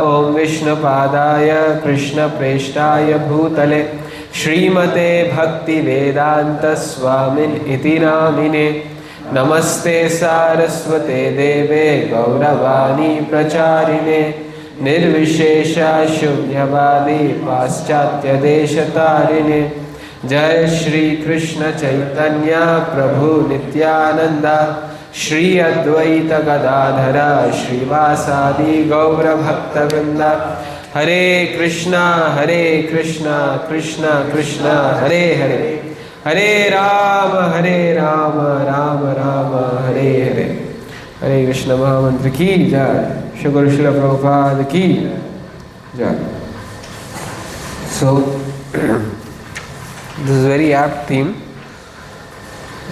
ओम विष्णुपादाय कृष्णप्रेष्ठाय भूतले श्रीमते भक्तिवेदांत स्वामिन् इति नामिने नमस्ते सारस्वते देवे गौरवाणी प्रचारिणे निर्विशेषा शून्यवादी पाश्चात्य देशतारिणे जय श्री कृष्ण चैतन्य प्रभु नित्यानंद श्री अद्वैत गदाधर श्रीवासादि गौर भक्तवृंद हरे कृष्णा कृष्णा कृष्णा हरे हरे हरे राम राम राम हरे हरे। हरे कृष्ण महामंत्र की जय। श्री गुरु श्रील प्रभुपाद की जय। So this is very apt theme.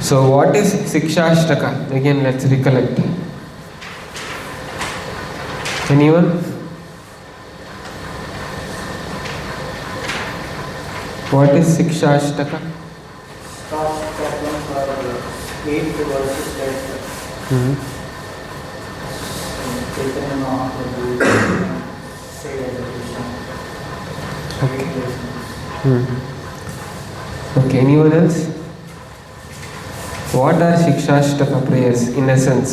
So what is Sikshashtaka? Again, let's recollect. Anyone? What is Sikshashtaka? Stop problems or 8 verses that Chaitanya Mahaprabhu said as a Krishna. Okay. Okay, anyone else? What are Sikshashtaka prayers in essence?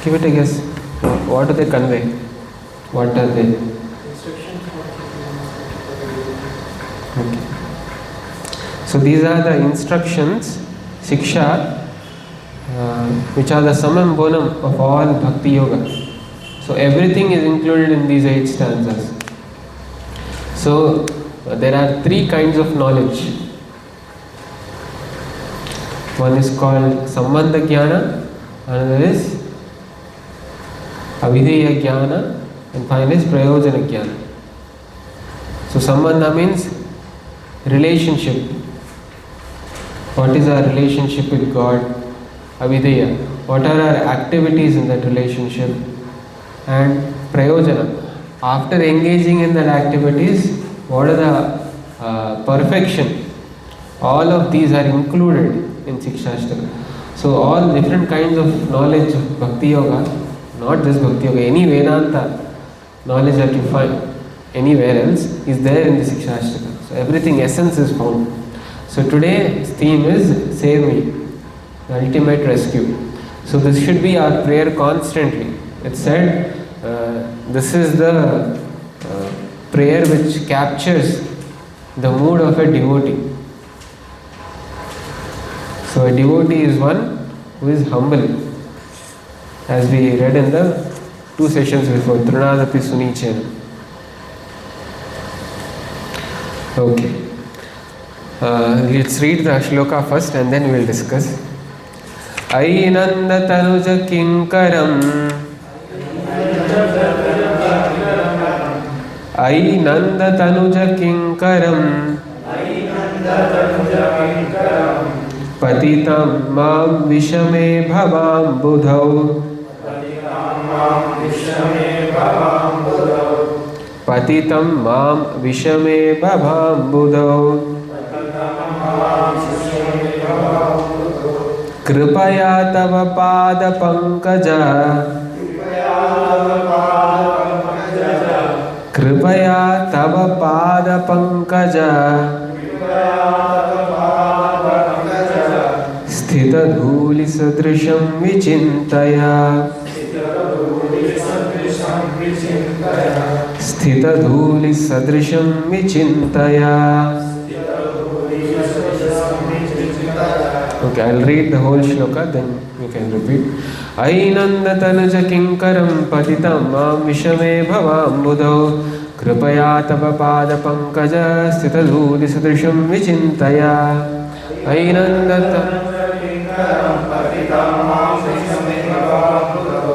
Give it a guess. What do they convey? What are they? Instructions for Okay. So these are the instructions, Siksha, which are the sum and bonum of all Bhakti Yoga. So everything is included in these 8 stanzas. So there are 3 kinds of knowledge. One is called Sambandha Jnana, another is Avideya Jnana, and finally is Prayojana Jnana. So Sambandha means relationship. What is our relationship with God? Avideya. What are our activities in that relationship? And Prayojana. After engaging in that activities, what are the perfection? All of these are included in Sikshashtaka. So all different kinds of knowledge of Bhakti Yoga, not just Bhakti Yoga, any Vedanta knowledge that you find anywhere else is there in the Sikshashtaka. So everything essence is found. So today's theme is Save Me, the ultimate rescue. So this should be our prayer constantly. It's said this is the prayer which captures the mood of a devotee. So a devotee is one who is humble, as we read in the 2 sessions before, Trunadapi Sunichena. Okay. Let's read the shloka first and then we will discuss. Ainanda tanuja kinkaram Ainanda tanuja kinkaram Patitam mam vishame bhavam budhau Patitam mam vishame bhavam budhau Kripaya tava pada pankaja Kripaya tava pada pankaja Sthita dhuli sadrisham vichintaya Sthita dhuli sadrisham vichintaya. Okay, I'll read the whole shloka, then you can repeat. Ainanda tanuja kinkaram patitam mam vishame bhavam budhau Kripaya tava pada pankaja sthita dhuli sadrisham vichintaya. Ainanda tanuja kinkaram patitam mam vishame bhavam budhau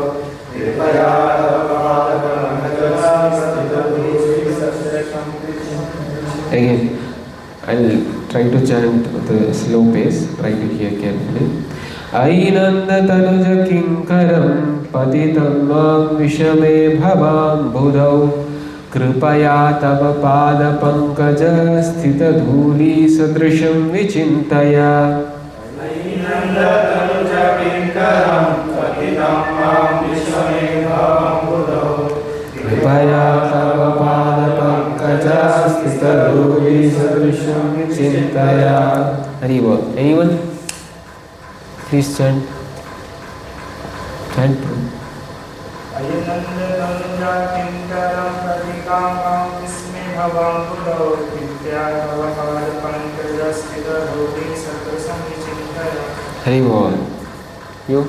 Kripaya tava pada pankaja sthita dhuli sadrisham vichintaya. Again, I'll try to chant with a slow pace, try to hear carefully. Ainanda tanuja kinkaram patitam mam vishame bhavam budhau कृपया तव पादपङ्कज स्थितधूली सदृशं विचिन्तय कृपया तव पादपङ्कज स्थितधूली सदृशं विचिन्तय. Hari Bol. Anyone? Please chant. Chant. Hari Bol. You?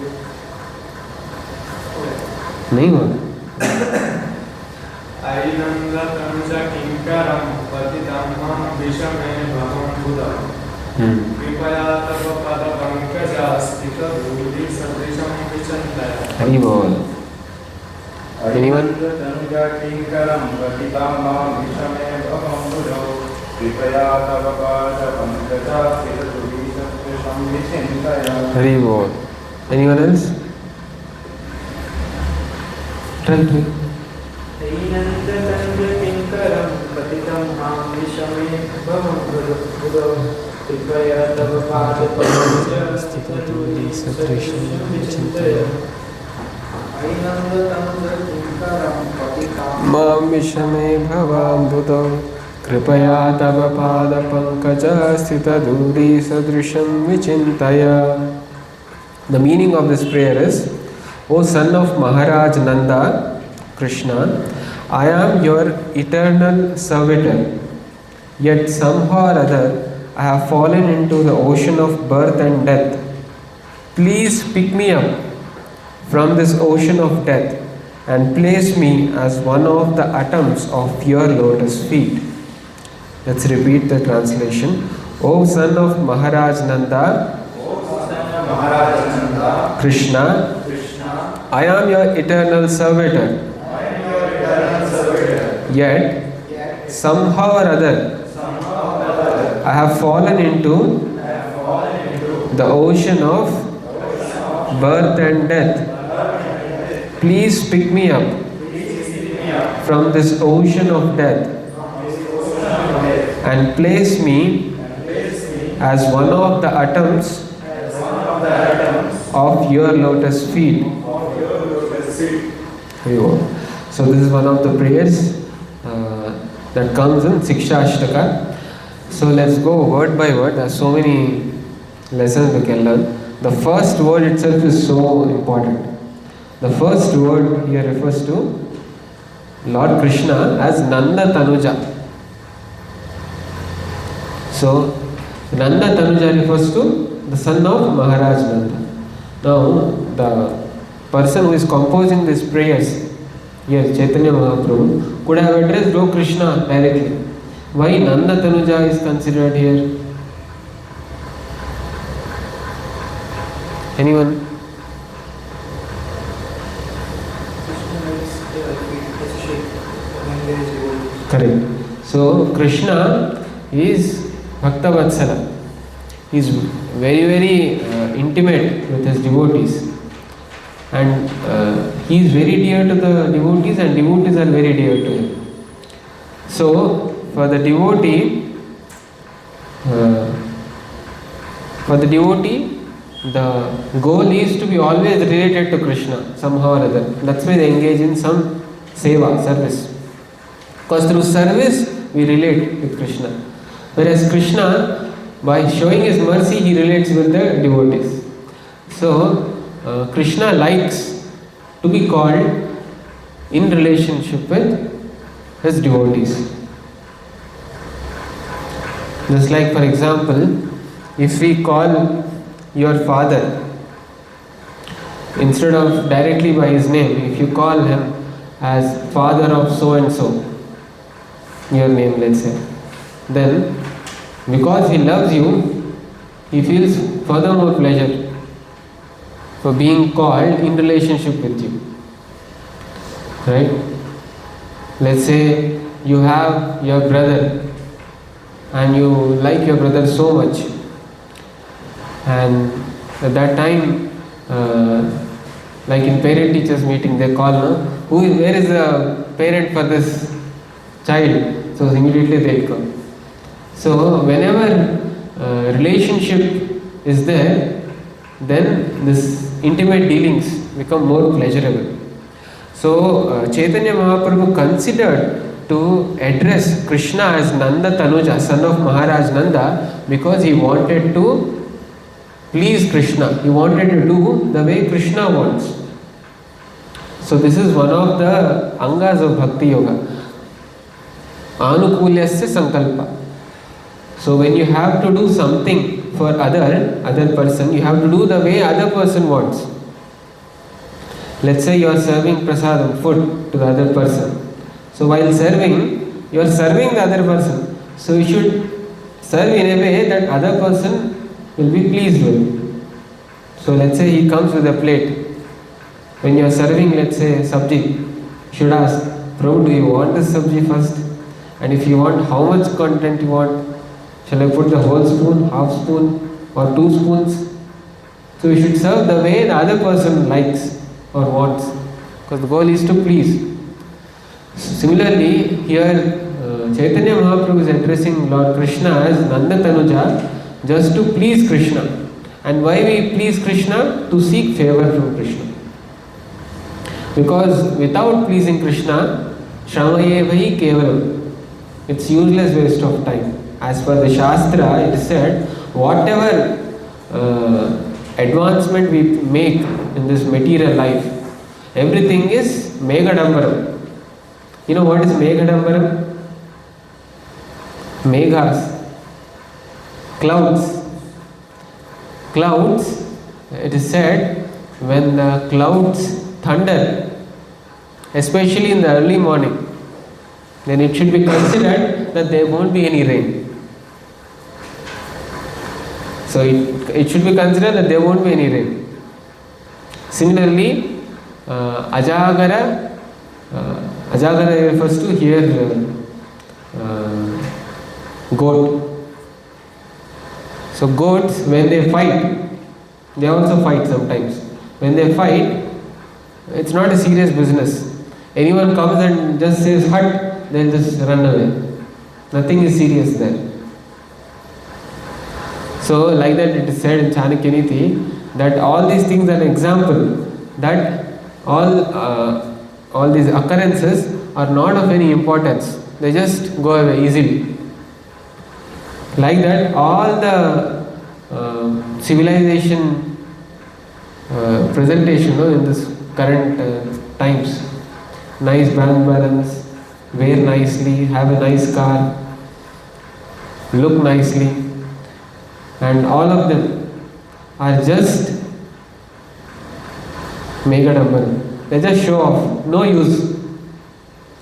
नहीं हुआ. Hari Bol. Anyone? Hari Bol. Anyone else? Try. मां विषमे भवाम्बुधौ कृपया तव पादपङ्कज स्थितधूली सदृशं विचिन्तय. The meaning of this prayer is, O son of Maharaj Nanda, Krishna, I am your eternal servitor, yet somehow or other I have fallen into the ocean of birth and death. Please pick me up from this ocean of death and place me as one of the atoms of your lotus feet. Let's repeat the translation. O son of Maharaj Nanda, Krishna, I am your eternal servitor. Yet, somehow or other, I have fallen into the ocean of birth and death. Please pick me up from this ocean of death and place me as one of the atoms of your lotus feet. So this is one of the prayers that comes in Sikshashtaka. So let's go word by word. There are so many lessons we can learn. The first word itself is so important. The first word here refers to Lord Krishna as Nanda Tanuja. So Nanda Tanuja refers to the son of Maharaj Nanda. Now the person who is composing these prayers, yes, Chaitanya Mahaprabhu, could have addressed O Krishna directly. Why Nanda Tanuja is considered here? Anyone? Correct. So Krishna is Bhakta Vatsala. He is very intimate with his devotees. And he is very dear to the devotees and devotees are very dear to him. So for the devotee, the goal is to be always related to Krishna somehow or other. That's why they engage in some seva, service. Because through service we relate with Krishna. Whereas Krishna, by showing his mercy, he relates with the devotees. So Krishna likes to be called in relationship with his devotees. Just like, for example, if we call your father, instead of directly by his name, if you call him as father of so and so, your name, let's say, then because he loves you, he feels furthermore pleasure for being called in relationship with you. Right? Let's say you have your brother and you like your brother so much, and at that time, like in parent teachers meeting, they call, where is the parent for this child. So immediately they'll come. So whenever relationship is there, then this intimate dealings become more pleasurable. So Chaitanya Mahaprabhu considered to address Krishna as Nanda Tanuja, son of Maharaj Nanda, because he wanted to please Krishna. He wanted to do the way Krishna wants. So this is one of the angas of Bhakti Yoga. Anukulyasya sankalpa. So when you have to do something for other person, you have to do the way other person wants. Let's say you are serving prasadam, food, to the other person. So while serving, you are serving the other person. So you should serve in a way that other person will be pleased with. So let's say he comes with a plate. When you are serving, let's say, sabji, you should ask, Prabhu, do you want this sabji first? And if you want, how much content you want? Shall I put the whole spoon, half spoon, or 2 spoons? So you should serve the way the other person likes or wants, because the goal is to please. Similarly, here Chaitanya Mahaprabhu is addressing Lord Krishna as Nanda Tanuja just to please Krishna. And why we please Krishna? To seek favor from Krishna. Because without pleasing Krishna, Shramayevahi Kevalam, it's useless waste of time. As per the Shastra, it is said, whatever advancement we make in this material life, everything is Meghadambaram. You know what is Meghadambaram? Meghas, clouds. Clouds, it is said, when the clouds thunder, especially in the early morning, then it should be considered that there won't be any rain. So it should be considered that there won't be any rain. Similarly, Ajagara refers to here goat. So goats, when they fight, they also fight sometimes. When they fight, it's not a serious business. Anyone comes and just says hut, they'll just run away. Nothing is serious there. So like that it is said in Chanakyaniti that all these things are an example that all these occurrences are not of any importance. They just go away easily. Like that, all the civilization presentation in this current times, nice bank balance, wear nicely, have a nice car, look nicely, and all of them are just Meghadambaram. They just show off, no use.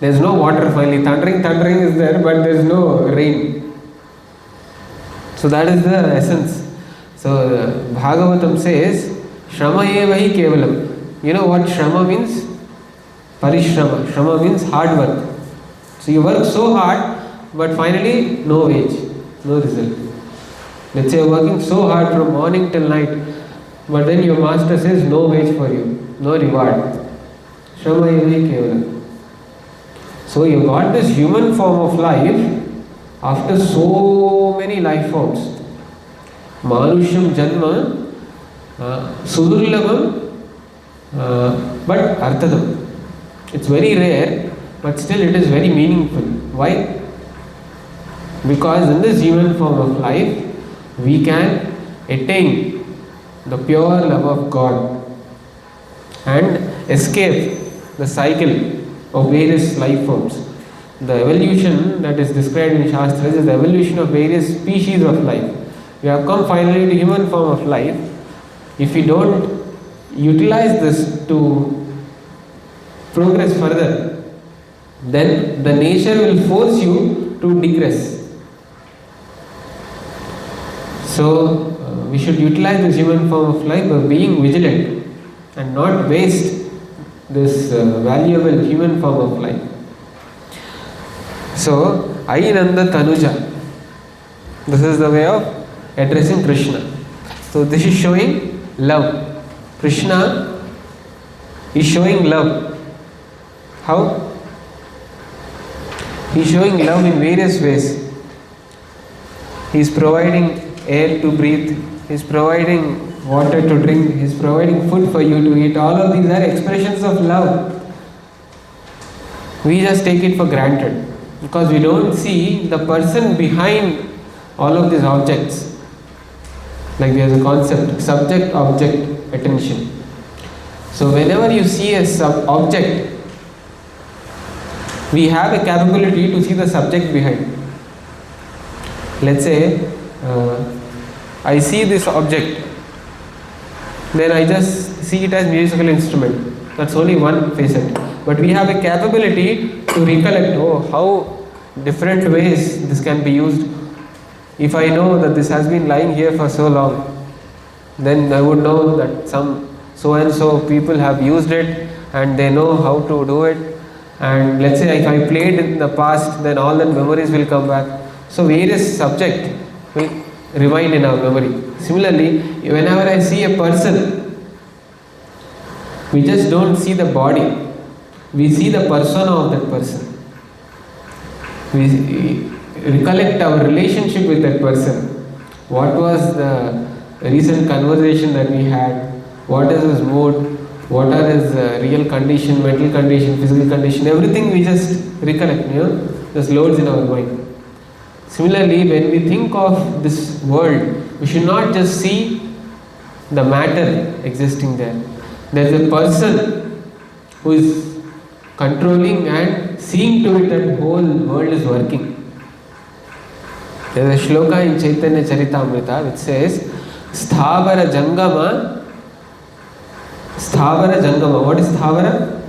There's no water finally. Thundering is there, but there's no rain. So that is the essence. So Bhagavatam says, Shrama evahi kevalam. You know what Shrama means? Parishrama. Shrama means hard work. So you work so hard, but finally no wage, no result. Let's say you're working so hard from morning till night, but then your master says no wage for you, no reward. Shrama evahi kevalam. So you got this human form of life after so many life forms. Manusham Janma, Sudurlabam, but Arthadam. It's very rare, but still it is very meaningful. Why? Because in this human form of life, we can attain the pure love of God and escape the cycle of various life forms. The evolution that is described in Shastras is the evolution of various species of life. We have come finally to human form of life. If we don't utilize this to progress further, then the nature will force you to digress. So we should utilize this human form of life by being vigilant and not waste this valuable human form of life. So, Ainanda Tanuja. This is the way of addressing Krishna. So this is showing love. Krishna is showing love. How? He is showing love in various ways. He is providing air to breathe. He is providing water to drink. He is providing food for you to eat. All of these are expressions of love. We just take it for granted because we don't see the person behind all of these objects. Like there's a concept, subject, object, attention. So whenever you see a object, we have a capability to see the subject behind. Let's say I see this object, then I just see it as musical instrument. That's only one facet. But we have a capability to recollect, how different ways this can be used. If I know that this has been lying here for so long, then I would know that some so and so people have used it and they know how to do it. And let's say if I played in the past, then all that memories will come back. So various subject will remain in our memory. Similarly, whenever I see a person, we just don't see the body. We see the persona of that person. We recollect our relationship with that person. What was the recent conversation that we had? What is his mood? What are his real condition, mental condition, physical condition? Everything we just recollect, just loads in our mind. Similarly, when we think of this world, we should not just see the matter existing there. There is a person who is controlling and seeing to it that whole world is working. There is a shloka in Chaitanya Charitamrita which says, Sthavara Jangama. Sthavara Jangama. What is Sthavara?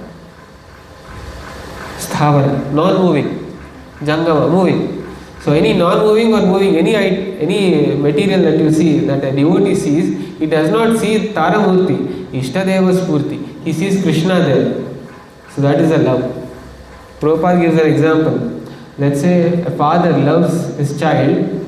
Sthavara, non-moving. Jangama, moving. So any non-moving or moving, any material that you see, that a devotee sees, he does not see Taramurti, Ishtadeva Spurti. He sees Krishna there. So that is a love. Prabhupada gives an example. Let's say a father loves his child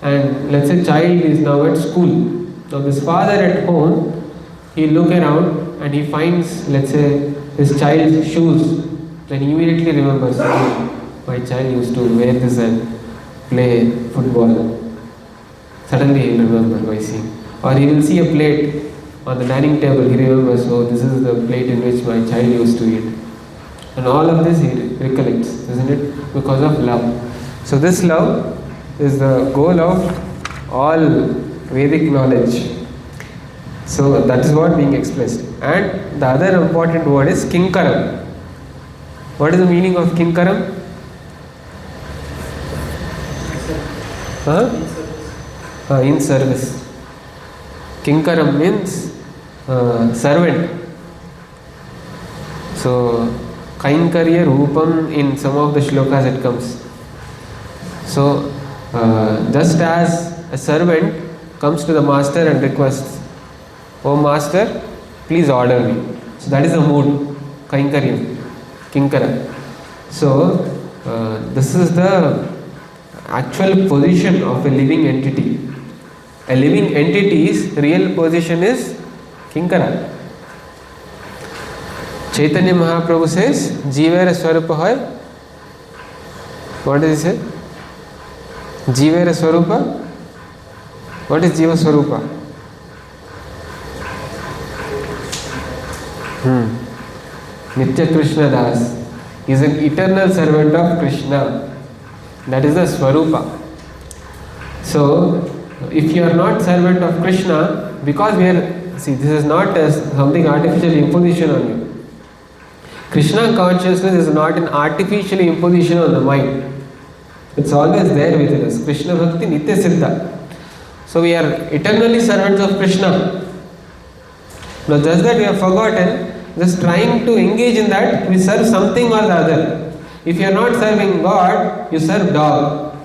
and let's say child is now at school. Now this father at home, he look around and he finds, let's say, his child's shoes. Then he immediately remembers, my child used to wear this and play football. Suddenly he will remember by seeing. Or he will see a plate on the dining table, he remembers, this is the plate in which my child used to eat. And all of this he recollects, isn't it? Because of love. So this love is the goal of all Vedic knowledge. So that is what being expressed. And the other important word is kinkaram. What is the meaning of kinkaram? In service. Kinkaram means servant. So Kainkarya Rupam, in some of the shlokas it comes. So just as a servant comes to the master and requests, "Oh master, please order me." So that is the mood, Kainkaryam, Kinkara. So this is the actual position of a living entity. A living entity's real position is Kinkara. Chaitanya Mahaprabhu says, Jivera Swarupa hai. What does he say? Jivera Swarupa? What is Jiva Swarupa? Nitya Krishna Das is an eternal servant of Krishna. That is the Swarupa. So, if you are not servant of Krishna, because we are, see, this is not something artificial imposition on you. Krishna consciousness is not an artificial imposition on the mind. It's always there within us. Krishna Bhakti Nitya Siddha. So we are eternally servants of Krishna. Now just that we have forgotten, just trying to engage in that, we serve something or the other. If you are not serving God, you serve dog.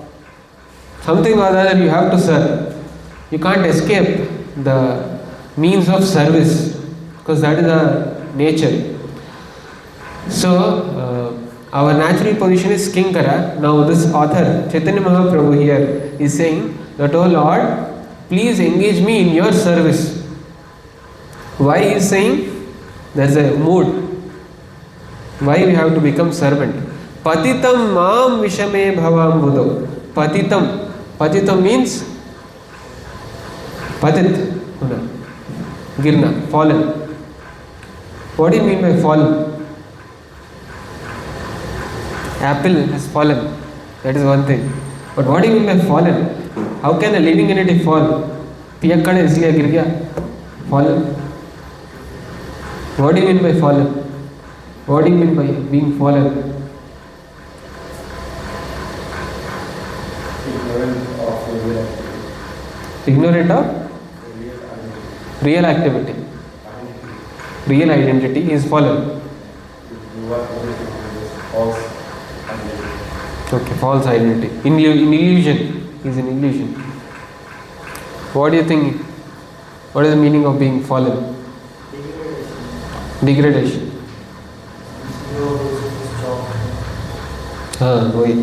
Something or the other you have to serve. You can't escape the means of service because that is our nature. So, our natural position is Kinkara. Now, this author, Chaitanya Mahaprabhu here, is saying that, "Oh Lord, please engage me in your service." Why he is saying? There is a mood. Why we have to become servant? Patitam mam vishame bhavam budo. Patitam. Patitam means patit. Girna. Fallen. What do you mean by fallen? Apple has fallen. That is one thing. But what do you mean by fallen? How can a living entity fall? Piyakkade isliye gir gaya. Fallen. What do you mean by fallen? What do you mean by being fallen? Ignorant of real activity. Real identity is fallen. Okay, false identity. In illusion. Is an illusion. What do you think? What is the meaning of being fallen? Degradation. Wait.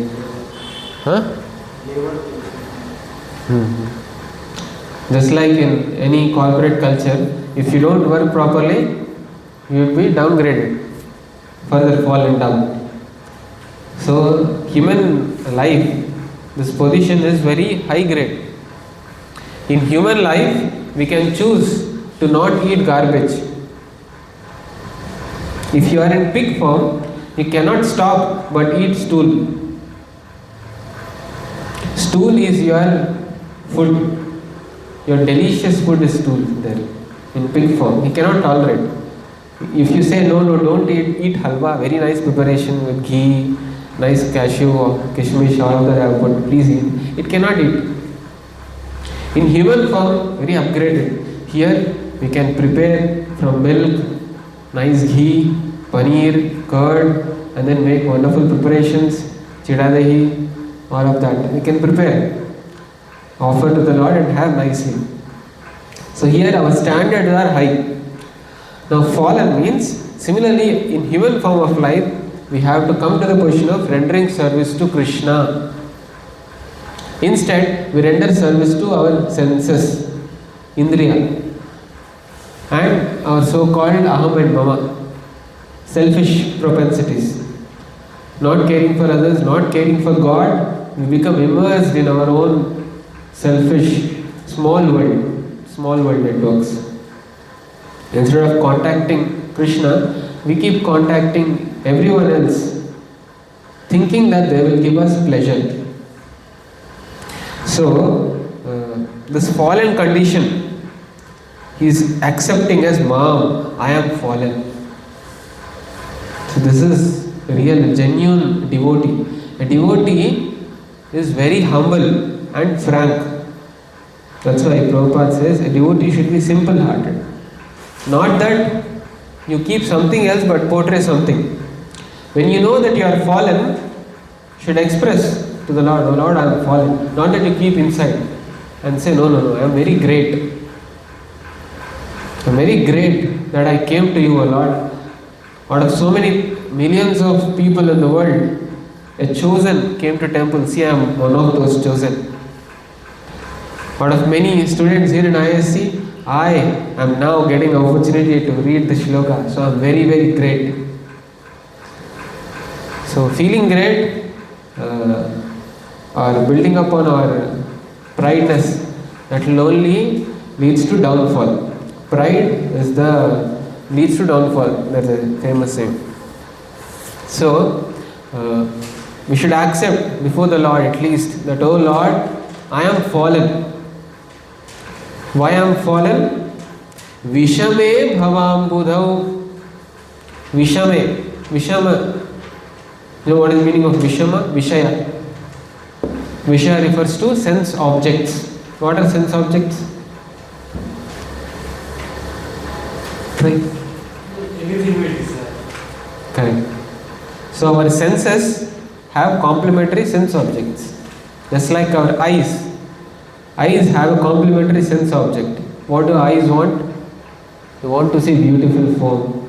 Just like in any corporate culture, if you don't work properly, you will be downgraded, further fallen down. So, human life, this position is very high grade. In human life, we can choose to not eat garbage. If you are in pig form, you cannot stop but eat stool. Stool is your food. Your delicious food is stool there in pig form. You cannot tolerate. If you say no, don't eat halwa, very nice preparation with ghee, nice cashew or kishmish, all of that I have put, please eat. It cannot eat. In human form, very upgraded. Here we can prepare from milk, nice ghee, paneer, curd, and then make wonderful preparations, chida dahi, all of that. We can prepare, offer to the Lord and have nicely. So here our standards are high. Now fallen means, similarly in human form of life, we have to come to the position of rendering service to Krishna. Instead, we render service to our senses, Indriya, and our so-called Aham and Mama, selfish propensities. Not caring for others, not caring for God, we become immersed in our own selfish, small world networks. Instead of contacting Krishna, we keep contacting everyone else, thinking that they will give us pleasure. So, this fallen condition, he is accepting as Mom, I am fallen. So this is a real, genuine devotee. A devotee is very humble and frank. That's why Prabhupada says a devotee should be simple-hearted. Not that you keep something else but portray something. When you know that you are fallen, you should express to the Lord, oh Lord, I am fallen. Not that you keep inside and say, no, I am very great. I am very great that I came to you, O Lord. Out of so many millions of people in the world, a chosen came to temple. See, I am one of those chosen. Out of many students here in IISc, I am now getting opportunity to read the shloka. So I am very, very great. So feeling great, or building upon our prideness, that will only leads to downfall. Pride leads to downfall. That's a famous saying. So we should accept before the Lord at least that, oh Lord, I am fallen. Why I am fallen? Vishame bhavam budhau. Vishama. You know what is the meaning of Vishama? Vishaya. Vishaya refers to sense objects. What are sense objects? Anything we desire. Correct. So our senses have complementary sense objects. Just like our eyes. Eyes have a complementary sense object. What do eyes want? They want to see beautiful form.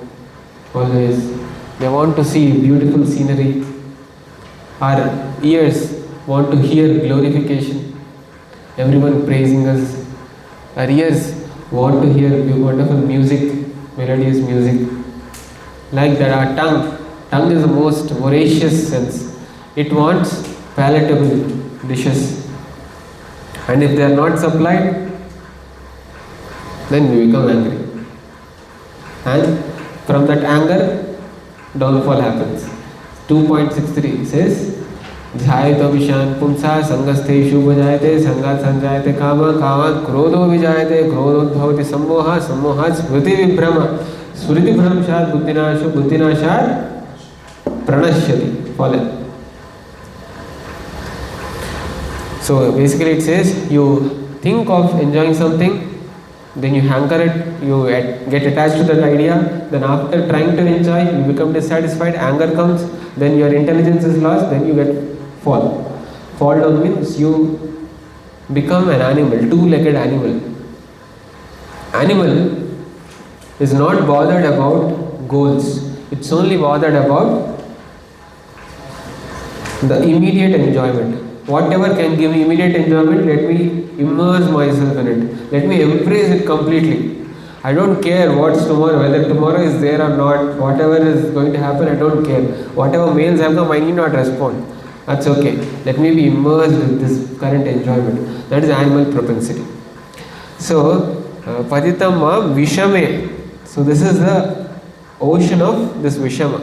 Always. They want to see beautiful scenery. Our ears want to hear glorification. Everyone praising us. Our ears want to hear wonderful music, melodious music. Like that, our tongue Tongue is the most voracious sense. It wants palatable dishes. And if they are not supplied, then we become angry. And from that anger, downfall happens. 2.63 says, ध्यायतो विषयान् पुंसा संगस्थेषु भजायते संगात् संजायते काम कामात् क्रोधो विजायते क्रोधोद्भवति सम्मोहः सम्मोहात् स्मृति विभ्रम स्मृति भ्रंशात् बुद्धिनाशो बुद्धिनाशात् प्रणश्यति fallen. So basically it says you think of enjoying something, then you hanker it, you get attached to that idea, then after trying to enjoy, you become dissatisfied, anger comes, then your intelligence is lost, then you get fall. Fall down means you become an animal, two-legged animal. Animal is not bothered about goals, it's only bothered about the immediate enjoyment. Whatever can give me immediate enjoyment, let me immerse myself in it. Let me embrace it completely. I don't care what's tomorrow, whether tomorrow is there or not, whatever is going to happen, I don't care. Whatever mails have come, I need not respond. That's okay. Let me be immersed in this current enjoyment. That is animal propensity. So, Patitamma Vishame. So, this is the ocean of this Vishama.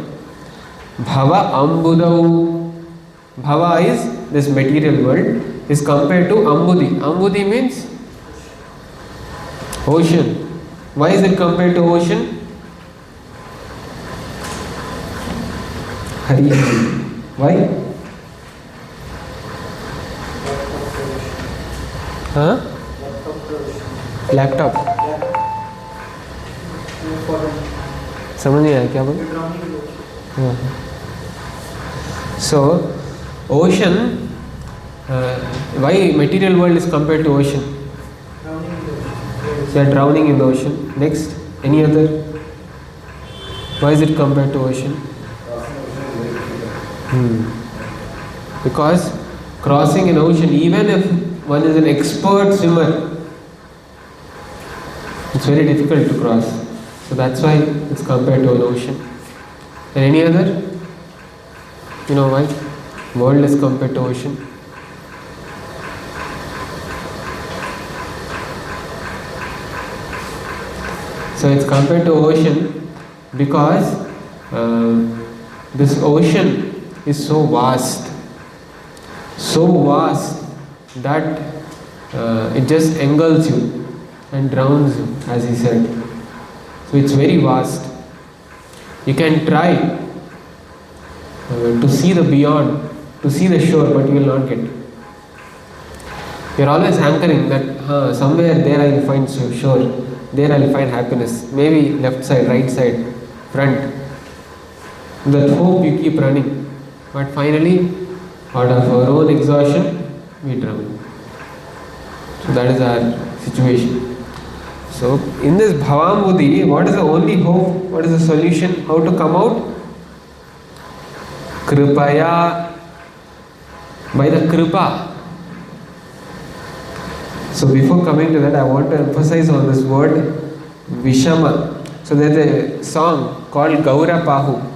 Bhava Ambudau. Bhava is this material world, is compared to Ambudi. Ambudi means ocean. Why is it compared to ocean? Hari. Why? Huh? Laptop समझ नहीं आया क्या बोल. So ocean, why material world is compared to ocean? They are drowning in the ocean. Next, any other? Why is it compared to ocean? Because crossing an ocean, even if one is an expert swimmer, it's very difficult to cross. So that's why it's compared to an ocean. And any other? You know why? World is compared to ocean. So it's compared to ocean because this ocean is so vast that it just engulfs you and drowns you, as he said. So it's very vast. You can try to see the beyond, to see the shore, but you will not get. You're always hankering that somewhere there I will find shore, there I will find happiness, maybe left side, right side, front. That hope you keep running, but finally, out of our own exhaustion, we drown. So that is our situation. So in this Bhavambudhi, what is the only hope? What is the solution? How to come out? Kripaya, by the Kripa. So before coming to that, I want to emphasize on this word Vishama. So there is a song called Gaurapahu.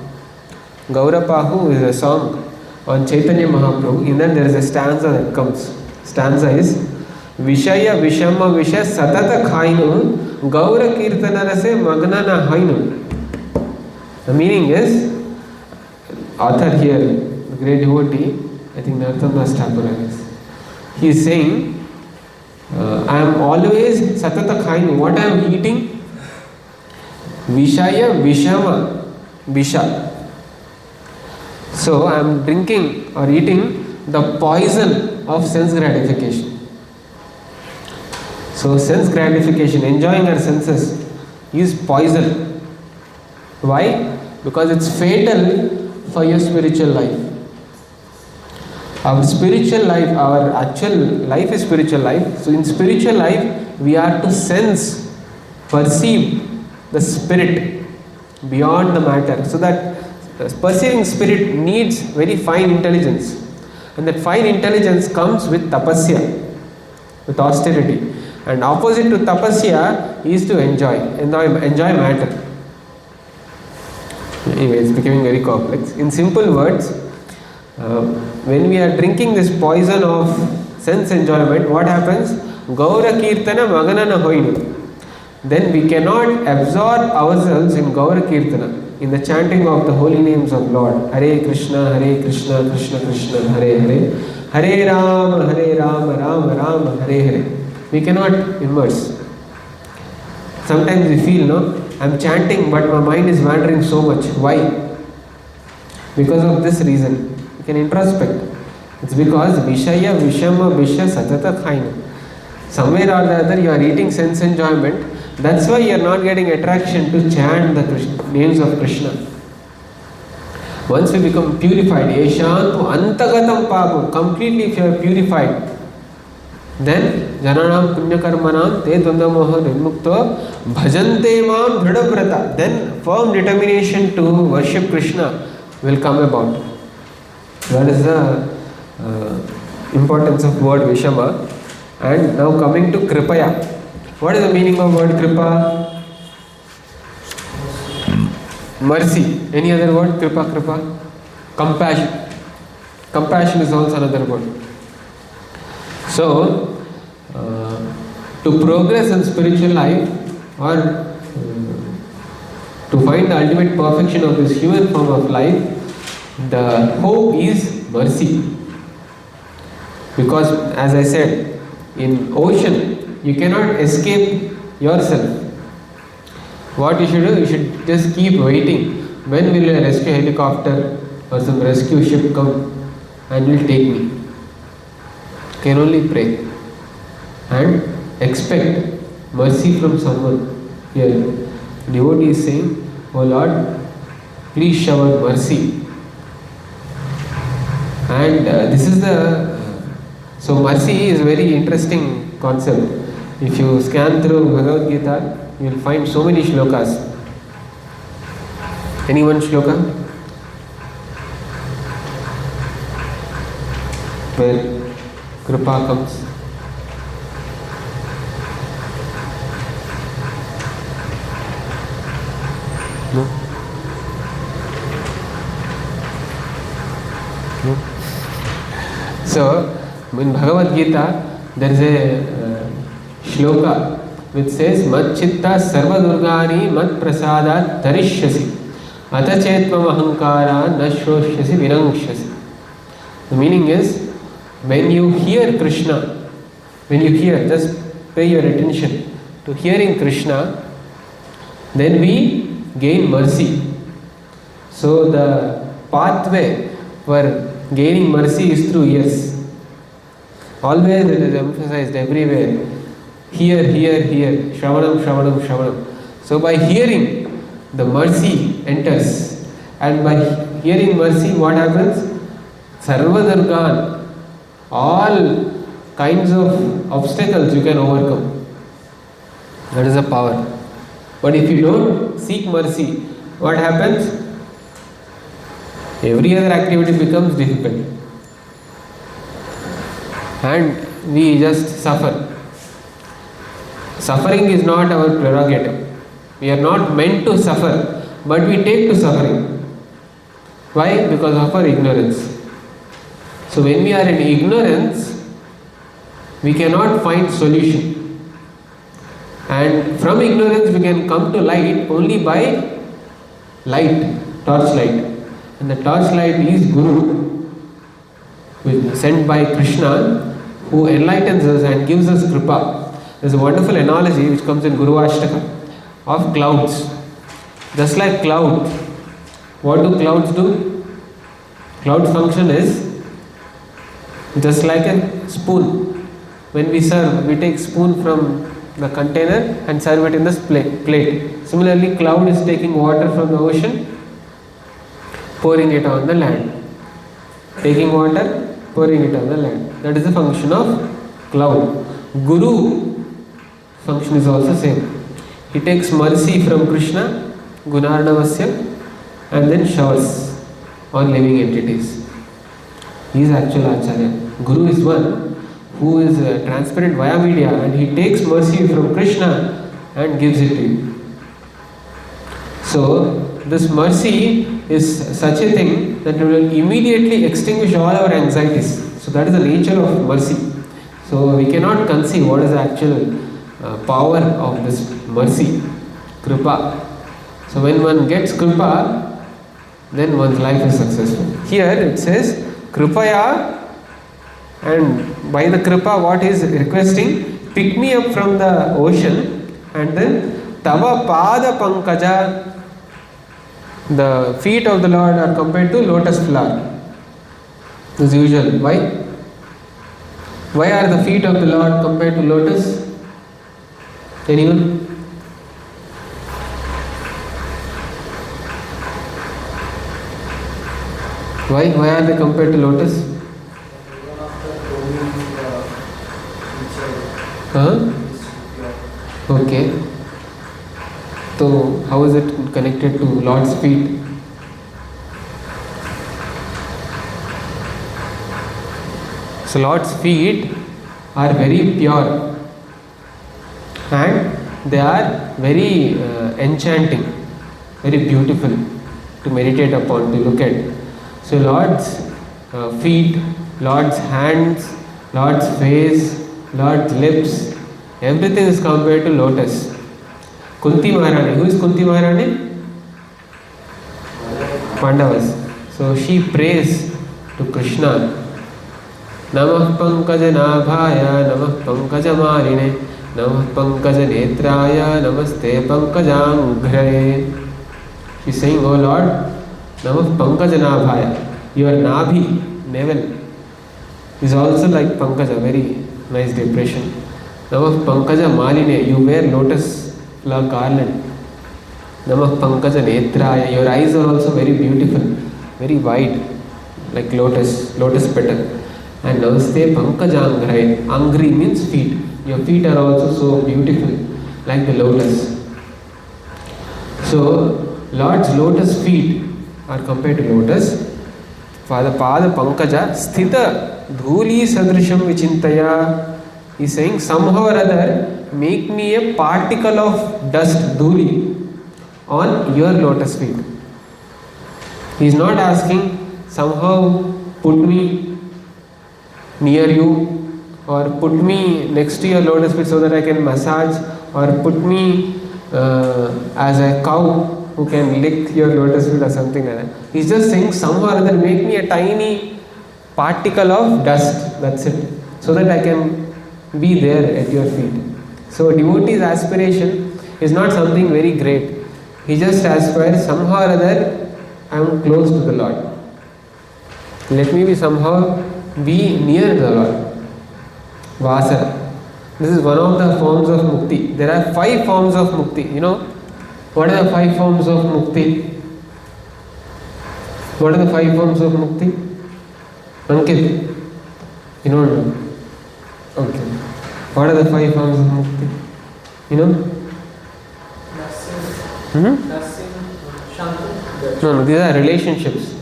Gaurapahu is a song on Chaitanya Mahaprabhu. In that there is a stanza that comes. Stanza is Vishaya Vishama Visha Satata Khainu Gaura Kirtana Rase Magnana Hainu. The meaning is, author here, the great devotee, I think Narottam Thakur, he is saying, I am always Satata Khainu. What I am eating? Vishaya Vishama Visha. So I am drinking or eating the poison of sense gratification. So sense gratification, enjoying our senses, is poison. Why? Because it's fatal for your spiritual life. Our spiritual life, our actual life is spiritual life. So in spiritual life, we are to sense, perceive the spirit beyond the matter. So that perceiving spirit needs very fine intelligence. And that fine intelligence comes with tapasya, with austerity. And opposite to tapasya is to enjoy matter. Anyway, it's becoming very complex. In simple words, when we are drinking this poison of sense enjoyment, what happens? Gaura Kirtana Maganana Hoinu. Then we cannot absorb ourselves in Gaura Kirtana, in the chanting of the holy names of Lord. Hare Krishna, Krishna Krishna, Hare Hare. Hare Rama, Rama Rama, Hare Hare. We cannot immerse. Sometimes we feel, no, I'm chanting but my mind is wandering so much. Why? Because of this reason. You can introspect. It's because Vishaya, Vishama, Visha, Satata, Khaina. Somewhere or the other you are eating sense enjoyment. That's why you are not getting attraction to chant the names of Krishna. Once we become purified, Yeshantu Antagatam Papu, completely if you are purified, then Jananam Punyakarmanam Te Dvandamoha Nirmukto Bhajante Mam Dhridavrata. Then firm determination to worship Krishna will come about. That is the importance of word Vishama. And now coming to Kripaya. What is the meaning of word Kripa? Mercy. Any other word? Kripa. Compassion. Compassion is also another word. So, to progress in spiritual life or to find the ultimate perfection of this human form of life, the hope is mercy. Because as I said, in ocean, you cannot escape yourself. What you should do, you should just keep waiting. When will a rescue helicopter or some rescue ship come and will take me? You can only pray and expect mercy from someone. Here, devotee is saying, "Oh Lord, please shower mercy." And this is so mercy is a very interesting concept. If you scan through Bhagavad Gita, you will find so many shlokas. Any one shloka where Kripa comes? No? No? So, in Bhagavad Gita, there is a shloka which says, Mat chitta sarva durgani mat prasada tarishyasi atachetvam ahankara nashroshyasi vinangshyasi. The meaning is, when you hear Krishna, just pay your attention to hearing Krishna, then we gain mercy. So the pathway for gaining mercy is through ears. Always it is emphasized everywhere. Hear, Shravanam. So by hearing, the mercy enters. And by hearing mercy, what happens? Sarvadurgan, all kinds of obstacles you can overcome. That is the power. But if you don't seek mercy, what happens? Every other activity becomes difficult. And we just suffer. Suffering is not our prerogative. We are not meant to suffer, but we take to suffering. Why? Because of our ignorance. So when we are in ignorance, we cannot find solution. And from ignorance we can come to light only by light, torchlight. And the torchlight is Guru, sent by Krishna, who enlightens us and gives us Kripa. There's a wonderful analogy which comes in Guru Ashtaka of clouds. Just like cloud, what do clouds do? Cloud function is just like a spoon. When we serve, we take spoon from the container and serve it in this plate. Similarly, cloud is taking water from the ocean, pouring it on the land. Taking water, pouring it on the land. That is the function of cloud. Guru function is also same. He takes mercy from Krishna, Gunarnavasya, and then showers on living entities. He is actual Acharya. Guru is one who is transparent via media, and he takes mercy from Krishna and gives it to you. So this mercy is such a thing that it will immediately extinguish all our anxieties. So that is the nature of mercy. So we cannot conceive what is the actual power of this mercy, kripa. So when one gets kripa, then one's life is successful. Here it says kripaya, and by the kripa what he is requesting, pick me up from the ocean, and then tava pada pankaja. The feet of the Lord are compared to lotus flower as usual. Why? Why are the feet of the Lord compared to lotus? Anyone? Why? Why are they compared to lotus? Huh? Okay. So how is it connected to Lord's feet? So Lord's feet are very pure and they are very enchanting, very beautiful to meditate upon, to look at. So Lord's feet, Lord's hands, Lord's face, Lord's lips, everything is compared to lotus. Kunti Maharani. Who is Kunti Maharani? Pandavas. So she prays to Krishna. Namah Pankaja Nabhaya, Namah Pankaja Marine, Namah Pankaja Netraya, Namaste Pankajangre. She is saying, Oh Lord, Namah Pankaja Nabhaya. Your Nabhi, navel, is also like Pankaja, very nice depression. Namah Pankaja Maline, you wear lotus flower garland. Namah Pankaja Netraya, your eyes are also very beautiful, very wide, like lotus petal. And Namaste Pankajangrai, Angri means feet. Your feet are also so beautiful, like the lotus. So Lord's lotus feet are compared to lotus. Pada Pankaja Sthita Dhuli Sadrisham Vichintaya. He is saying, somehow or other, make me a particle of dust, dhuli, on your lotus feet. He is not asking, somehow put me near you, or put me next to your lotus feet so that I can massage, or put me as a cow who can lick your lotus feet or something like that. He is just saying, somehow or other, make me a tiny particle of dust, that's it, so that I can be there at your feet. So devotee's aspiration is not something very great. He just aspires, somehow or other I am close to the Lord. Let me be somehow be near the Lord. Vasana. This is one of the forms of mukti. There are 5 forms of mukti. You know what are the 5 forms of mukti? What are the 5 forms of mukti? Ankit, you don't know? Okay. What are the 5 forms of mukti? You know? No, these are relationships.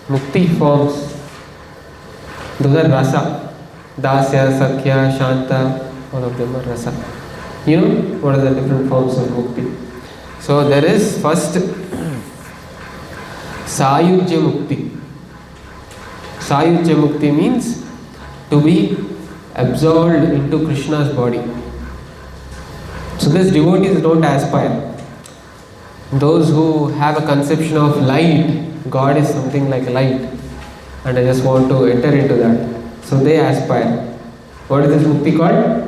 Mukti forms. Those are rasa. Dasya, Sakhya, Shanta, all of them are rasa. You know what are the different forms of mukti? So there is first Sayujya Mukti. Sayujya Mukti means to be absorbed into Krishna's body. So these devotees don't aspire. Those who have a conception of light, God is something like light, and I just want to enter into that. So they aspire. What is this mukti called?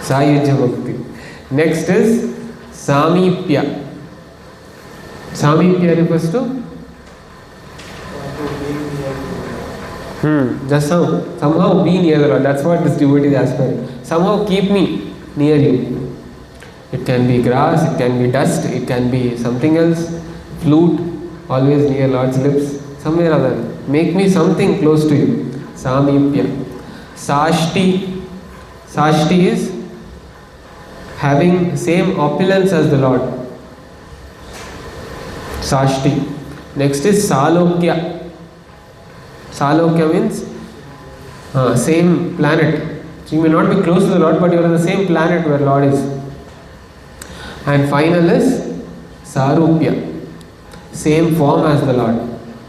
Sayujya Mukti. Next is Samipya. Samipya refers to just somehow be near the Lord. That's what this devotee is aspiring. Somehow keep me near you. It can be grass, it can be dust, it can be something else. Flute, always near Lord's lips. Somewhere or other. Make me something close to you. Samipya. Sashti. Sashti is having same opulence as the Lord. Sashti. Next is Salokya. Salokya means same planet. So you may not be close to the Lord, but you are on the same planet where Lord is. And final is Sarupya, same form as the Lord.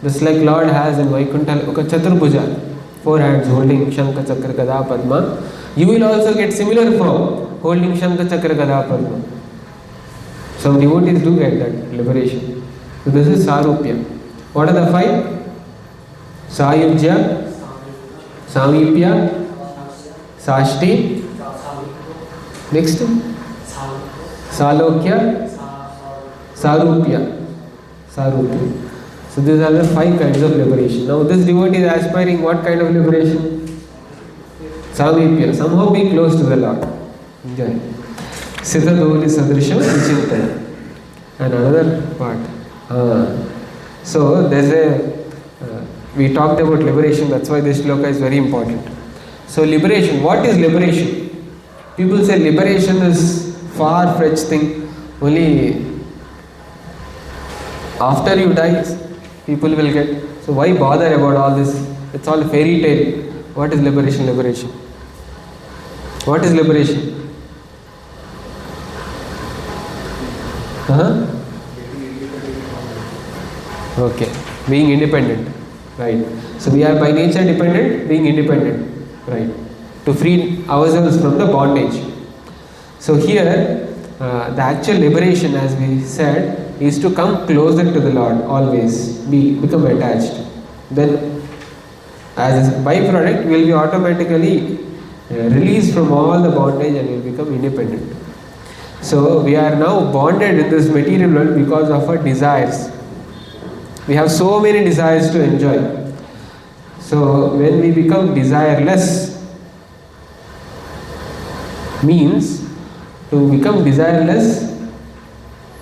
Just like Lord has in Vaikuntha Oka Chaturbhuja, 4 hands holding Shankha Chakra Gada Padma, you will also get similar form holding Shankha Chakra Gada Padma. Some devotees do get that liberation. So this is Sarupya. What are the 5? Sayujya, Samipya, Sashti, next Salokya, Sarupya. Sarupya. So these are the 5 kinds of liberation. Now this devotee is aspiring what kind of liberation? Samipya. Somehow be close to the Lord. Enjoy. Siddha-doli sadrisham vichintana. And another part. So there's a, we talked about liberation, that's why this shloka is very important. So liberation, what is liberation? People say liberation is far-fetched thing, only after you die, people will get. So why bother about all this? It's all fairy tale. What is liberation? Liberation. What is liberation? Okay. Being independent. Right. So we are by nature dependent, being independent. Right. To free ourselves from the bondage. So here, the actual liberation, as we said, is to come closer to the Lord always, become attached. Then as a byproduct, we will be automatically released from all the bondage and will become independent. So we are now bonded in this material world because of our desires. We have so many desires to enjoy. So when we become desireless, means to become desireless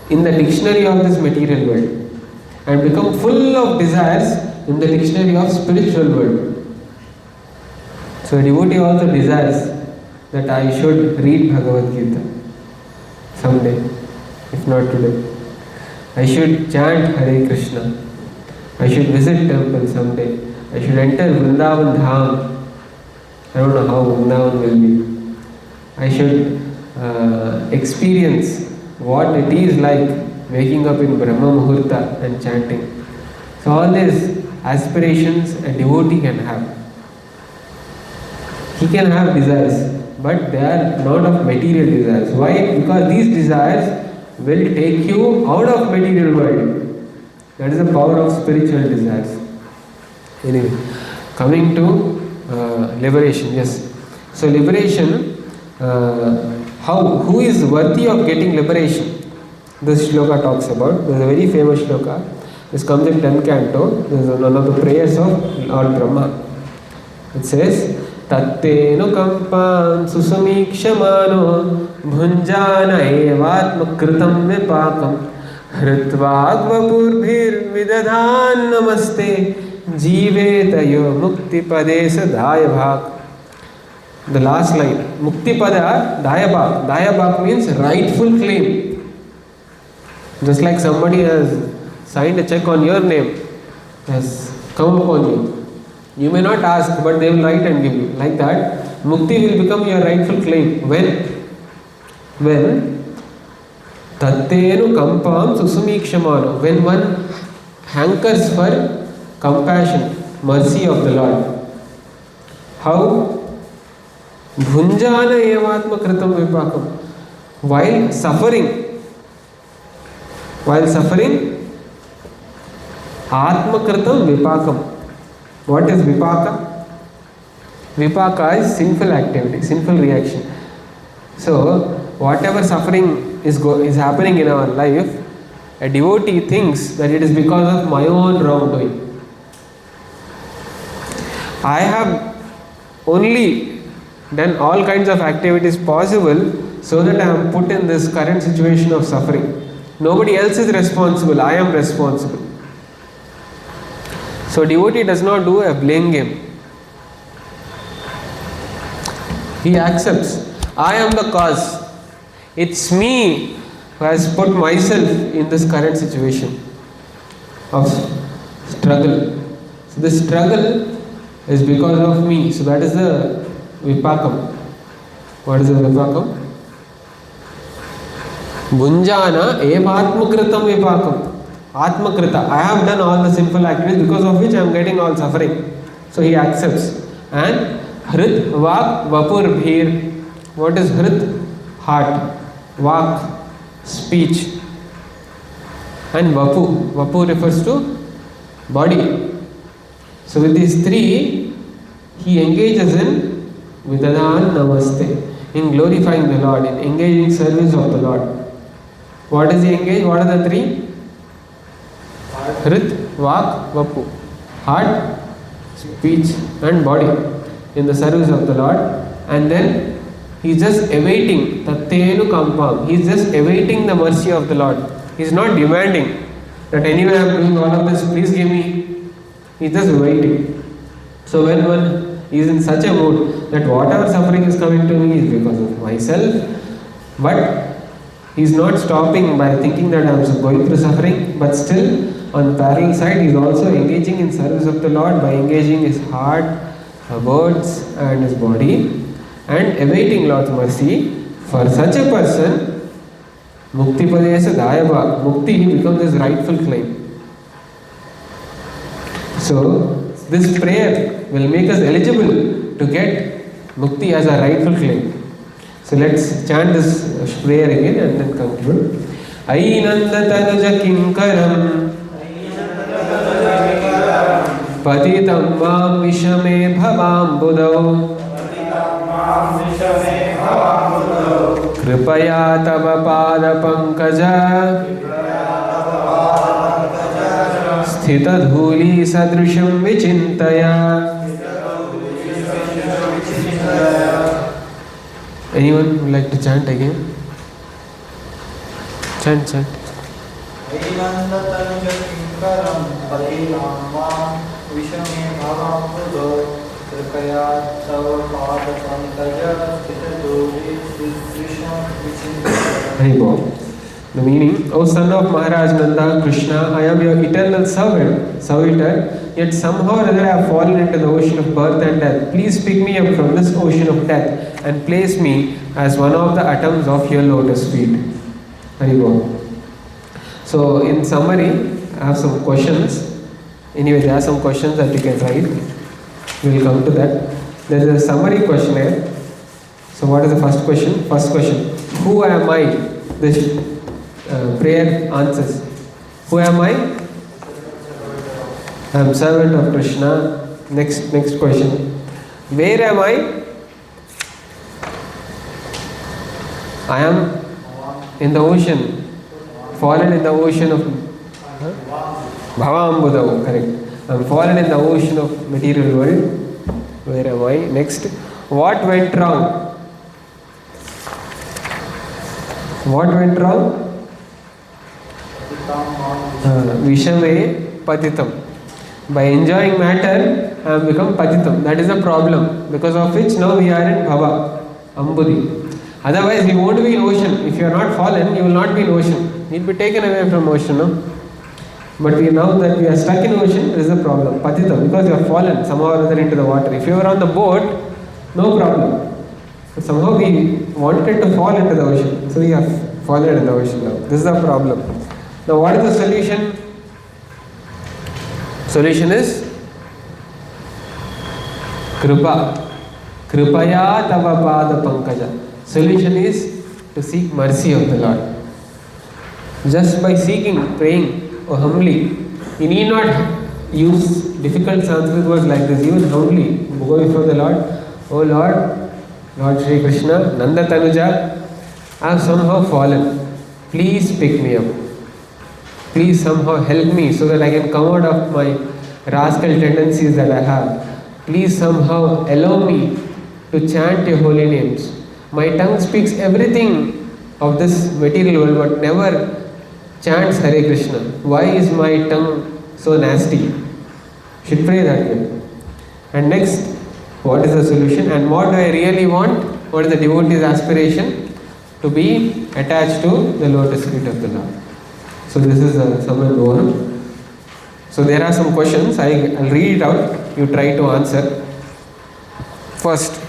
in the dictionary of this material world and become full of desires in the dictionary of spiritual world. So a devotee also desires that I should read Bhagavad Gita someday, if not today. I should chant Hare Krishna. I should visit temple someday. I should enter Vrindavan Dham. I don't know how Vrindavan will be. I should experience what it is like waking up in Brahma Muhurta and chanting. So all these aspirations a devotee can have. He can have desires, but they are not of material desires. Why? Because these desires will take you out of material world. That is the power of spiritual desires. Anyway, coming to liberation. Yes. So liberation. Who is worthy of getting liberation? This shloka talks about. There is a very famous shloka. This comes in 10th canto. This is one of the prayers of Lord Brahma. It says, Tattenu kampam susamikshmano bhunjana evatma kritam vipakam hritvagvapurbhir vidadhan namaste jivetayo mukti padesa dayabhak. The last line, Mukti Pada Dayabhak. Dayabhak means rightful claim. Just like somebody has signed a check on your name, has come upon you. You may not ask, but they will write and give you. Like that, Mukti will become your rightful claim. When Tattenu Kampam Susamikshmano. When one hankers for compassion, mercy of the Lord. How? Bhunjana evatma kritam vipakam. While suffering, atma kritam vipakam. What is vipaka? Vipaka is sinful activity, sinful reaction. So, whatever suffering is happening in our life, a devotee thinks that it is because of my own wrongdoing. I have only done all kinds of activities possible so that I am put in this current situation of suffering. Nobody else is responsible, I am responsible. So devotee does not do a blame game. He accepts, I am the cause. It's me who has put myself in this current situation of struggle. So this struggle is because of me. So that is the Vipakam. What is the Vipakam? Bunjana evatmakritam vipakam. Atmakrita. I have done all the sinful activities because of which I am getting all suffering. So he accepts. And Hrit Vak Vapur Bhir. What is Hrit? Heart. Vak, speech. And Vapu. Vapu refers to body. So with these three, he engages in Vidadan Namaste, in glorifying the Lord, in engaging service of the Lord. What does he engage? What are the three? Hrit, Vak, Vapu. Heart, speech and body in the service of the Lord. And then he is just awaiting, Tattenu Kampam. He is just awaiting the mercy of the Lord. He is not demanding that anyway I am doing all of this, please give me. He is just waiting. So when one is in such a mood that whatever suffering is coming to me is because of myself, but he is not stopping by thinking that I am going through suffering, but still on the parallel side he is also engaging in service of the Lord by engaging his heart, words and his body and awaiting Lord's mercy. For such a person, Mukti Padesa Dayava, Mukti becomes his rightful claim. So this prayer will make us eligible to get Mukti as a rightful claim. So let's chant this prayer again and then conclude. Ainanda tanuja kinkaram patitam vam vishame bhavam budau कृपया तव पाद पंकज स्थित धूलि सदृशं विचिन्तया. Anyone would like to chant again? Chant. The meaning, O son of Maharaj Nanda, Krishna, I am your eternal servitor, yet somehow or other I have fallen into the ocean of birth and death. Please pick me up from this ocean of death and place me as one of the atoms of your lotus feet. Haribol. So in summary, I have some questions. Anyway, there are some questions that you can write. We will come to that. There is a summary questionnaire. So what is the first question? First question, who am I? This prayer answers. Who am I? I am servant of Krishna. Next question. Where am I? I am in the ocean. Fallen in the ocean of Bhavambudau, correct. I am fallen in the ocean of material world. Where am I? Next. What went wrong? What went wrong? Vishame patitam. By enjoying matter, I have become patitam. That is a problem, because of which now we are in bhava, ambudhi. Otherwise, we won't be in ocean. If you are not fallen, you will not be in ocean. You will be taken away from ocean, no? But now that we are stuck in ocean, there is a problem, patitam, because you are fallen somehow or other into the water. If you were on the boat, no problem. But somehow we wanted to fall into the ocean, so we have fallen in the ocean now. This is the problem. Now what is the solution? Solution is kripa. Kripaya tava pada pankaja. Solution is to seek mercy of the Lord. Just by seeking, praying, or humbly, you need not use difficult Sanskrit words like this. Even humbly go before the Lord. Oh Lord, Lord Shri Krishna, Nanda Tanuja, I have somehow fallen. Please pick me up. Please somehow help me so that I can come out of my rascal tendencies that I have. Please somehow allow me to chant your holy names. My tongue speaks everything of this material world but never chants Hare Krishna. Why is my tongue so nasty? Should pray that way. And next, what is the solution and what do I really want? What is the devotee's aspiration? To be attached to the lotus feet of the Lord. So this is a summary overview. So there are some questions. I'll read it out. You try to answer. First,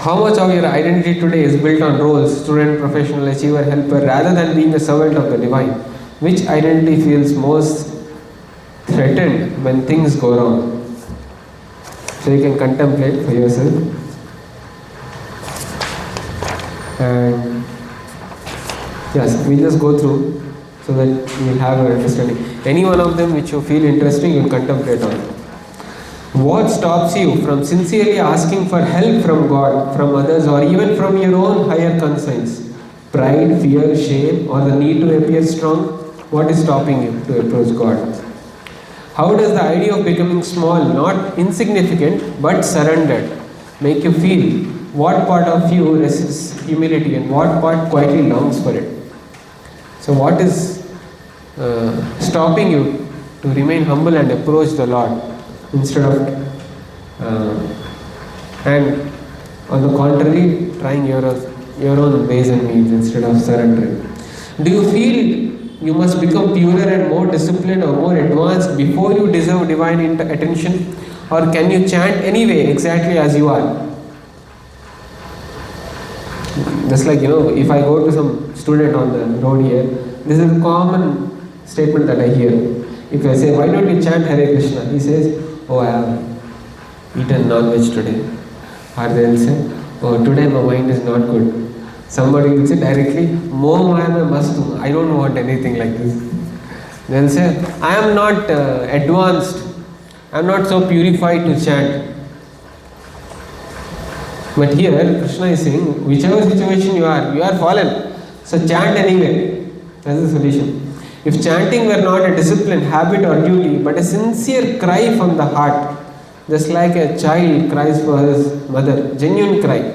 How much of your identity today is built on roles, student, professional, achiever, helper, rather than being a servant of the divine? Which identity feels most threatened when things go wrong? So you can contemplate for yourself. And yes, we'll just go through so that you'll have an understanding. Any one of them which you feel interesting, you'll contemplate on. What stops you from sincerely asking for help from God, from others, or even from your own higher conscience? Pride, fear, shame, or the need to appear strong? What is stopping you to approach God? How does the idea of becoming small, not insignificant, but surrendered, make you feel? What part of you resists humility and what part quietly longs for it? So what is stopping you to remain humble and approach the Lord instead of and on the contrary trying your own ways and means instead of surrendering? Do you feel you must become purer and more disciplined or more advanced before you deserve divine attention, or can you chant anyway exactly as you are? Just like, if I go to some student on the road here, this is a common statement that I hear. If I say, why don't you chant Hare Krishna? He says, oh, I have eaten non-veg today. Or they'll say, oh, today my mind is not good. Somebody will say directly, I don't want anything like this. They'll say, I am not advanced. I am not so purified to chant. But here, Krishna is saying, whichever situation you are fallen. So chant anyway. That's the solution. If chanting were not a discipline, habit or duty, but a sincere cry from the heart, just like a child cries for his mother, genuine cry,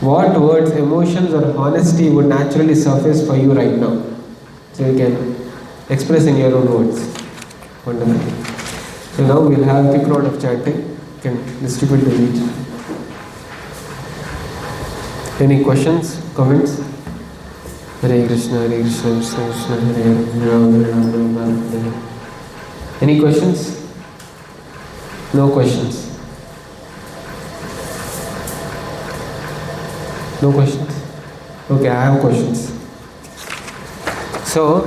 what words, emotions or honesty would naturally surface for you right now? So you can express in your own words. Wonderful. So now we'll have a quick round of chanting. You can distribute to each. Any questions, comments? Hare Krishna, Krishna Krishna, Hare Ram, Ram Ram, Hare. Any questions? No questions. No questions? Okay, I have questions. So,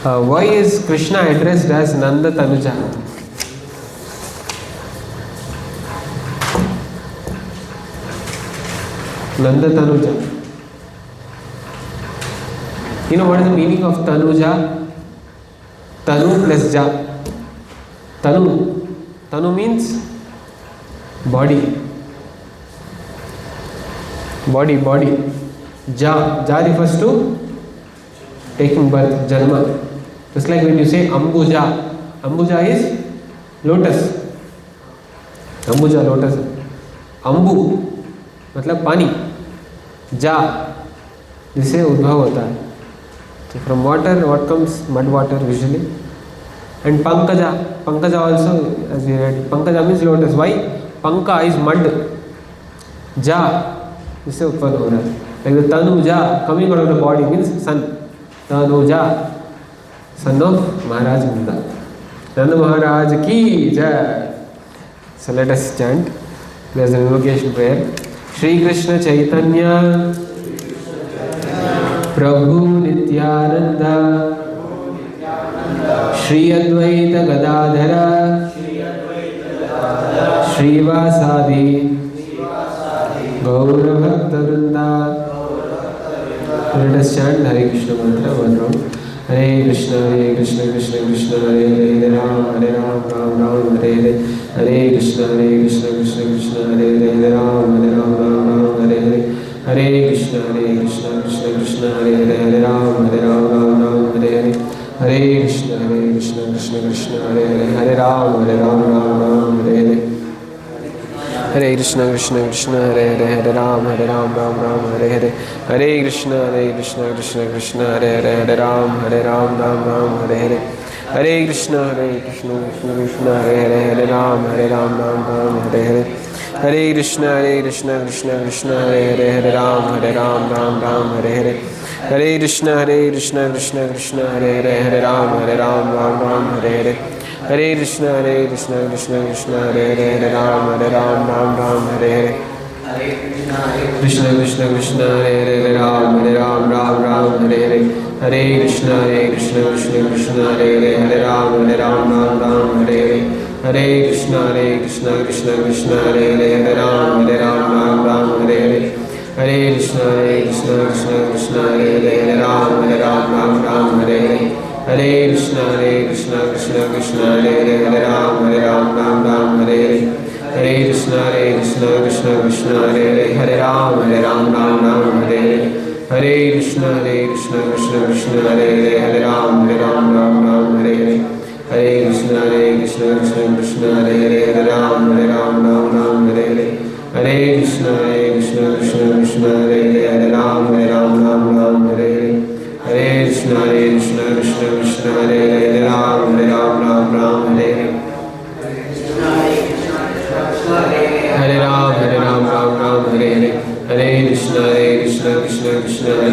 why is Krishna addressed as Nanda Tanuja? Nanda Tanuja. You know what is the meaning of Tanuja? Tanu plus Ja. Tanu. Tanu means body. Body. Ja. Ja refers to taking birth, Janma. Just like when you say Ambuja. Ambuja is lotus. Ambuja, lotus. Ambu मतलब पानी. जा जिससे उद्भव होता है. So from water, what comes? Mud water usually. And Pankaja also, as we read, Pankaja means lotus. Why? Panka is mud. Ja जिससे उत्पन्न हो रहा है. Like the Tanuja coming out of the body means son. Tanuja, son of Maharaj Nanda. Nanda Maharaj ki jai. So let us chant. There is an invocation prayer. Shri Krishna Chaitanya Prabhu Nityananda Shri Advaita Gadadhara Shri Vasadi Gaura Bhaktarunda. Let us chant Hare Krishna mantra one round. Hare Krishna, Krishna Krishna, Hare Hare, Ram Ram, Ram Hare Hare. Hare Krishna, Krishna Krishna, Hare Hare, Ram Ram, Hare Hare. Hare Krishna, Krishna Hare Hare, Ram Ram, Hare Hare. Hare Krishna, Krishna Hare Hare, Hare Ram, Ram Hare Hare. Hare Krishna, Krishna Hare Hare, Hare Ram, Ram Hare Hare. Hare Krishna, Krishna Hare Hare, Hare Ram, Ram Hare Hare. Hare Krishna, Krishna Hare Hare, Hare Ram, Ram Hare Hare. Hare Krishna, Krishna Hare Hare, Hare Ram, Ram Hare Hare. Hare Krishna, Krishna Hare Hare, Hare Ram, Ram Hare Hare. Hare Krishna Krishna Krishna Hare Hare Hare Ram Ram Ram Hare Hare Krishna Krishna Krishna Hare Hare Hare Ram Ram Hare Hare Hare Krishna Krishna Krishna Hare Hare Hare Ram Ram Hare Hare Hare Krishna Krishna Krishna Hare Hare Hare Ram Ram Hare Hare Hare Krishna Krishna Krishna Hare Hare Hare Ram Ram Hare Hare Hare Krishna Krishna Krishna Hare Hare Hare Ram Ram Hare Hare Hare Krishna Krishna Krishna Hare Hare Hare Ram Ram Hare Hare Hare Krishna Krishna Krishna Hare Hare Hare Ram Ram Hare Hare Hare Krishna Krishna Krishna Hare Hare Hare Ram Ram Hare Hare Hare Krishna Krishna Krishna Hare Hare Hare Ram Ram Hare Hare Hare Krishna Krishna Krishna Hare Hare Hare Ram Ram Hare Hare Hare Ram Ram Hare Hare Hare Krishna Krishna Krishna Hare